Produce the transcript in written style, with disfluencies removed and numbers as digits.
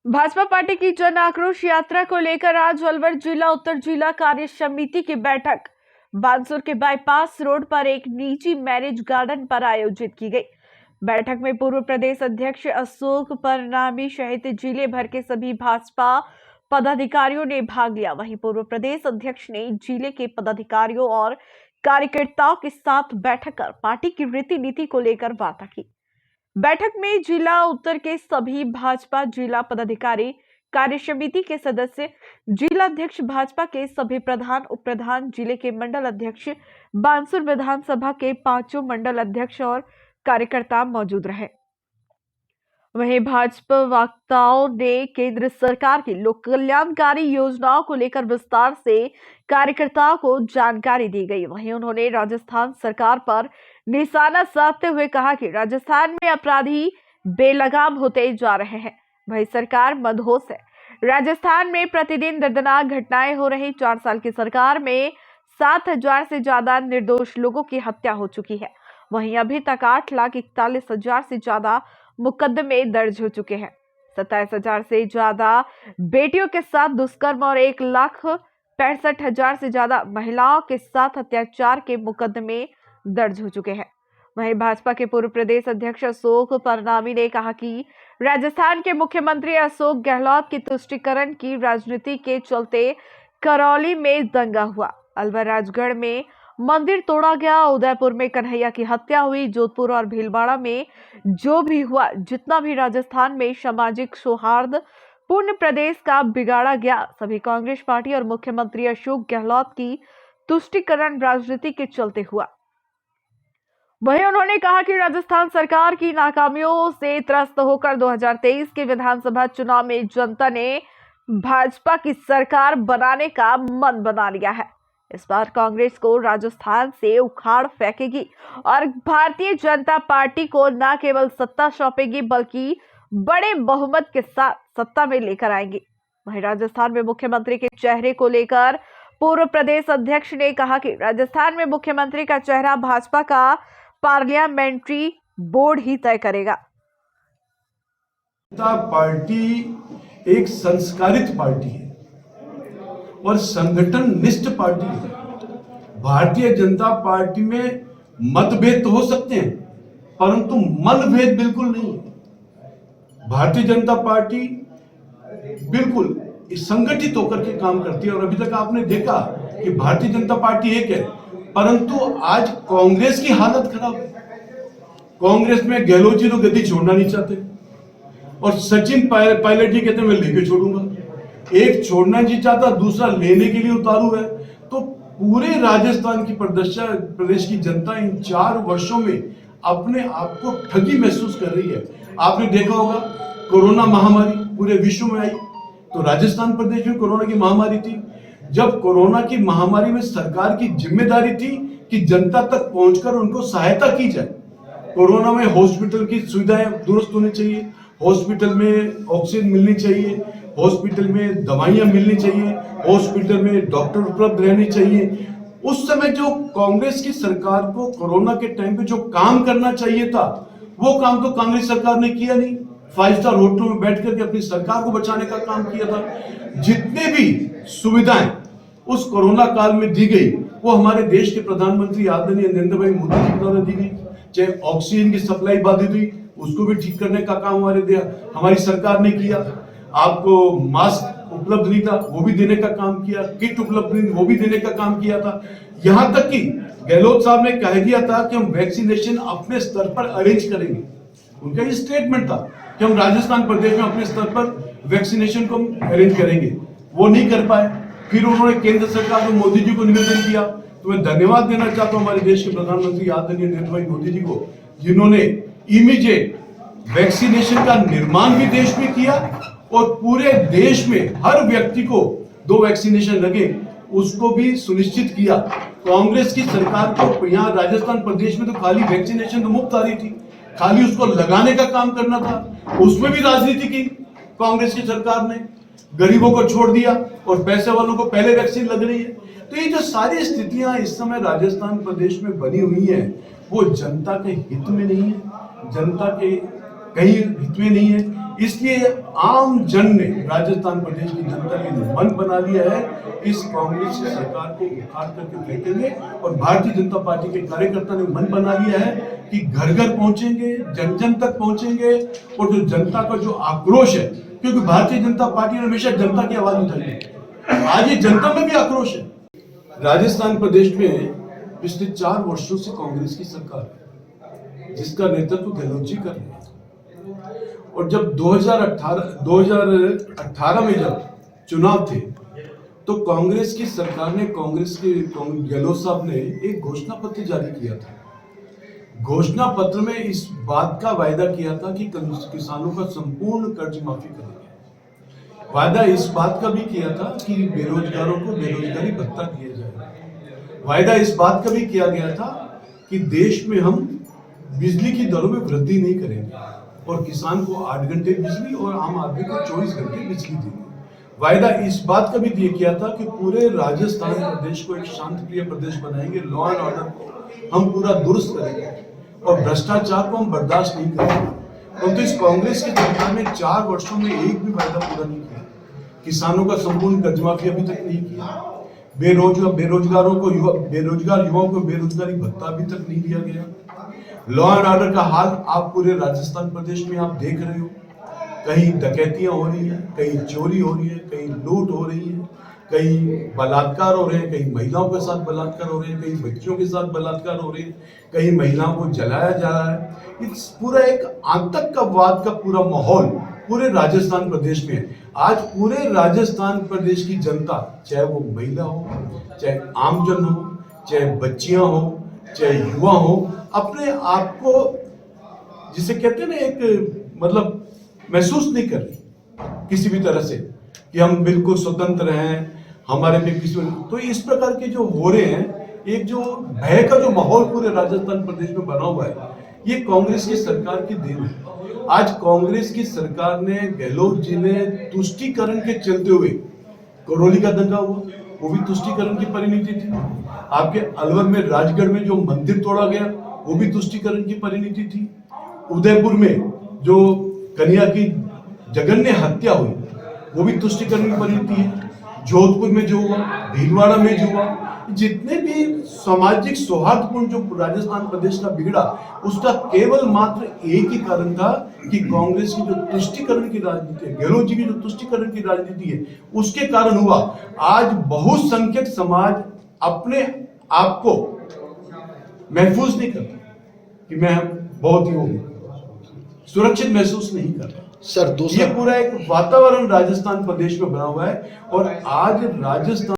Bhajpa party की जन आक्रोश यात्रा को लेकर आज अलवर जिला उत्तर जिला कार्य समिति की बैठक बानसूर के बाईपास रोड पर एक निजी मैरिज गार्डन पर आयोजित की गई। बैठक में पूर्व प्रदेश अध्यक्ष अशोक परनामी सहित जिले भर के सभी भाजपा पदाधिकारियों ने भाग लिया। वहीं पूर्व प्रदेश अध्यक्ष ने जिले के पदाधिकारियों और कार्यकर्ताओं के साथ बैठक कर पार्टी की रीति नीति को लेकर वार्ता की। बैठक में जिला उत्तर के सभी भाजपा जिला पदाधिकारी, कार्य समिति के सदस्य, जिला अध्यक्ष, भाजपा के सभी प्रधान, उप प्रधान, जिले के मंडल अध्यक्ष, बानसूर विधानसभा के 5 मंडल अध्यक्ष और कार्यकर्ता मौजूद रहे। वहीं भाजपा वक्ताओं ने केंद्र सरकार की लोक कल्याणकारी योजनाओं को लेकर विस्तार से कार्यकर्ताओं को जानकारी दी गई। वहीं उन्होंने राजस्थान सरकार पर निशाना साधते हुए कहा कि राजस्थान में अपराधी बेलगाम होते जा रहे हैं, वही सरकार मदहोश है। राजस्थान में प्रतिदिन दर्दनाक घटनाएं हो रही। 4 साल की सरकार में 7,000 से ज्यादा निर्दोष लोगों की हत्या हो चुकी है। वहीं अभी तक 8,41,000 से ज्यादा मुकदमे दर्ज हो चुके हैं। 27,000 से ज्यादा बेटियों के साथ दुष्कर्म और 1,65,000 से ज्यादा महिलाओं के साथ अत्याचार के मुकदमे दर्ज हो चुके हैं। वहीं भाजपा के पूर्व प्रदेश अध्यक्ष अशोक परनामी ने कहा कि राजस्थान के मुख्यमंत्री अशोक गहलोत की तुष्टीकरण की राजनीति के चलते करौली में दंगा हुआ, अलवर राजगढ़ में मंदिर तोड़ा गया, उदयपुर में कन्हैया की हत्या हुई, जोधपुर और भीलवाड़ा में जो भी हुआ, जितना भी राजस्थान में सामाजिक सौहार्द पूर्ण प्रदेश का बिगाड़ा गया, सभी कांग्रेस पार्टी और मुख्यमंत्री अशोक गहलोत की तुष्टीकरण राजनीति के चलते हुआ। वहीं उन्होंने कहा कि राजस्थान सरकार की नाकामियों से त्रस्त होकर 2023 के विधानसभा चुनाव में जनता ने भाजपा की सरकार बनाने का मन बना लिया है। इस बार कांग्रेस को राजस्थान से उखाड़ फेंकेगी और भारतीय जनता पार्टी को न केवल सत्ता सौंपेगी बल्कि बड़े बहुमत के साथ सत्ता में लेकर आएंगी। वहीं राजस्थान में मुख्यमंत्री के चेहरे को लेकर पूर्व प्रदेश अध्यक्ष ने कहा कि राजस्थान में मुख्यमंत्री का चेहरा भाजपा का पार्लियामेंट्री बोर्ड ही तय करेगा। जनता पार्टी एक संस्कारित पार्टी है और संगठन निष्ठ पार्टी है। भारतीय जनता पार्टी में मतभेद तो हो सकते हैं परंतु मनभेद बिल्कुल नहीं है। भारतीय जनता पार्टी बिल्कुल संगठित होकर के काम करती है और अभी तक आपने देखा कि भारतीय जनता पार्टी एक है, परंतु आज कांग्रेस की हालत खराब है। कांग्रेस में गहलोत जी तो गद्दी छोड़ना नहीं चाहते और सचिन पायलट जी कहते मैं लेके छोड़ूंगा। एक छोड़ना नहीं चाहता, दूसरा लेने के लिए उतारू है। तो पूरे राजस्थान की प्रदेश की जनता इन 4 वर्षों में अपने आप को ठगी महसूस कर रही है। आपने देखा होगा कोरोना महामारी पूरे विश्व में आई तो राजस्थान प्रदेश में कोरोना की महामारी थी। जब कोरोना की महामारी में सरकार की जिम्मेदारी थी कि जनता तक पहुंचकर उनको सहायता की जाए। कोरोना में हॉस्पिटल की सुविधाएं दुरुस्त होनी चाहिए, हॉस्पिटल में ऑक्सीजन मिलनी चाहिए, हॉस्पिटल में दवाइयां मिलनी चाहिए, हॉस्पिटल में डॉक्टर उपलब्ध रहने चाहिए। उस समय जो कांग्रेस की सरकार को कोरोना के टाइम पे जो काम करना चाहिए था वो काम तो कांग्रेस सरकार ने किया नहीं। 5 स्टार होटलों में बैठ करके अपनी सरकार को बचाने का काम किया था। जितने भी सुविधाएं उस कोरोना काल में दी गई वो हमारे देश के प्रधानमंत्री आदरणीय नरेंद्र भाई मोदी जी के द्वारा दी गई। चाहे ऑक्सीजन की सप्लाई बाधित हुई उसको भी ठीक करने का काम हमारी सरकार ने किया। आपको मास्क उपलब्ध नहीं था वो भी देने का काम किया, किट उपलब्ध नहीं वो भी देने का काम किया था। यहां तक कि गहलोत साहब ने कह दिया था कि हम वैक्सीनेशन अपने स्तर पर अरेंज करेंगे। उनका ये स्टेटमेंट था कि हम राजस्थान प्रदेश में अपने स्तर पर वैक्सीनेशन को अरेंज करेंगे, वो नहीं कर पाए। फिर उन्होंने केंद्र सरकार को मोदी जी को निवेदन किया। तो मैं धन्यवाद देना चाहता हूं हमारे देश के प्रधानमंत्री आदरणीय नरेंद्र भाई मोदी जी को, जिन्होंने इमीडिएट वैक्सीनेशन का निर्माण भी देश में किया और पूरे देश में हर व्यक्ति को 2 वैक्सीनेशन लगे उसको भी सुनिश्चित किया। कांग्रेस की सरकार को यहाँ राजस्थान प्रदेश में तो खाली वैक्सीनेशन तो मुफ्त आ रही थी, खाली उसको लगाने का काम करना था, उसमें भी राजनीति की कांग्रेस की सरकार ने। गरीबों को छोड़ दिया और पैसे वालों को पहले वैक्सीन लग रही है। तो ये जो सारी स्थितियां इस समय राजस्थान प्रदेश में बनी हुई है वो जनता के हित में नहीं है, जनता के कहीं हित में नहीं है। इसलिए आम जन ने, राजस्थान प्रदेश की जनता ने मन बना लिया है कि इस कांग्रेस की सरकार को उखाड़ करके फेंकेंगे। और भारतीय जनता पार्टी के कार्यकर्ता ने मन बना लिया है कि घर घर पहुंचेंगे, जन जन तक पहुंचेंगे। और जो जनता का जो आक्रोश है, क्योंकि भारतीय जनता पार्टी ने हमेशा जनता की आवाज उठाई है, आज ये जनता में भी आक्रोश है। राजस्थान प्रदेश में पिछले 4 वर्षों से कांग्रेस की सरकार है, जिसका नेतृत्व गहलोत जी कर रहे हैं। और जब 2018 में जब चुनाव थे, तो कांग्रेस की सरकार ने, गहलोत साहब ने एक घोषणा पत्र जारी किया था। घोषणा पत्र में इस बात का वायदा किया था कि किसानों का संपूर्ण कर्ज माफी करेंगे। वायदा इस बात का भी किया था कि बेरोजगारों को बेरोजगारी भत्ता दिया जाएगा। वायदा इस बात का भी किया गया था कि देश में हम बिजली की दरों में वृद्धि नहीं करेंगे और किसान को 8 घंटे बिजली और आम आदमी को 24 घंटे बिजली देंगे। वायदा इस बात का भी किया था कि पूरे राजस्थान प्रदेश को एक शांतिप्रिय प्रदेश बनाएंगे, लॉ एंड ऑर्डर को हम पूरा दुरुस्त करेंगे और भ्रष्टाचार को हम बर्दाश्त नहीं करेंगे। परंतु इस कांग्रेस की सरकार ने 4 वर्षों में एक भी वायदा पूरा नहीं किया। किसानों का संपूर्ण कर्ज माफी अभी तक नहीं किया। बेरोजगार युवाओं को बेरोजगारी भत्ता अभी तक नहीं दिया गया। लॉ एंड ऑर्डर का हाल आप पूरे राजस्थान प्रदेश में आप देख रहे हो। कहीं डकैतियां हो रही हैं, कहीं चोरी हो रही है, कहीं लूट हो रही है, कहीं बलात्कार हो रहे हैं, कहीं महिलाओं के साथ बलात्कार हो रहे हैं, कहीं बच्चों के साथ बलात्कार हो रहे हैं, कहीं महिलाओं को जलाया जा रहा है। इस पूरा एक आतंकवाद का पूरा माहौल पूरे राजस्थान प्रदेश में है। आज पूरे राजस्थान प्रदेश की जनता, चाहे वो महिला हो, चाहे आमजन हो, चाहे बच्चियां हो, चाहे युवा हो, अपने आप को, जिसे कहते हैं ना, एक मतलब महसूस नहीं कर रही किसी भी तरह से कि हम बिल्कुल स्वतंत्र हैं, हमारे पे किसी। तो इस प्रकार के जो हो रहे हैं, एक जो भय का जो माहौल पूरे राजस्थान प्रदेश में बना हुआ है, ये कांग्रेस की सरकार की देन है। आज कांग्रेस की सरकार ने, गहलोत जी ने तुष्टीकरण के चलते हुए, करौली का दंगा हुआ, वो भी तुष्टीकरण की परिणति थी। आपके अलवर में, राजगढ़ में जो मंदिर तोड़ा गया, वो भी तुष्टीकरण की परिणति थी। उदयपुर में जो कन्या की जघन्य हत्या हुई, वो भी तुष्टीकरण की परिणति है। जोधपुर में जो हुआ, भीलवाड़ा में जो हुआ, जितने भी सामाजिक सौहार्दपूर्ण जो राजस्थान प्रदेश का बिगड़ा, उसका केवल मात्र एक ही कारण था कि कांग्रेस की जो तुष्टीकरण की राजनीति है, गहलोत जी की जो तुष्टीकरण की राजनीति है, उसके कारण हुआ। आज बहुसंख्यक समाज अपने आप को महफूज नहीं करता कि मैं बहुत ही सुरक्षित महसूस नहीं करता। सर, दूसरा ये पूरा एक वातावरण राजस्थान प्रदेश में बना हुआ है। और आज राजस्थान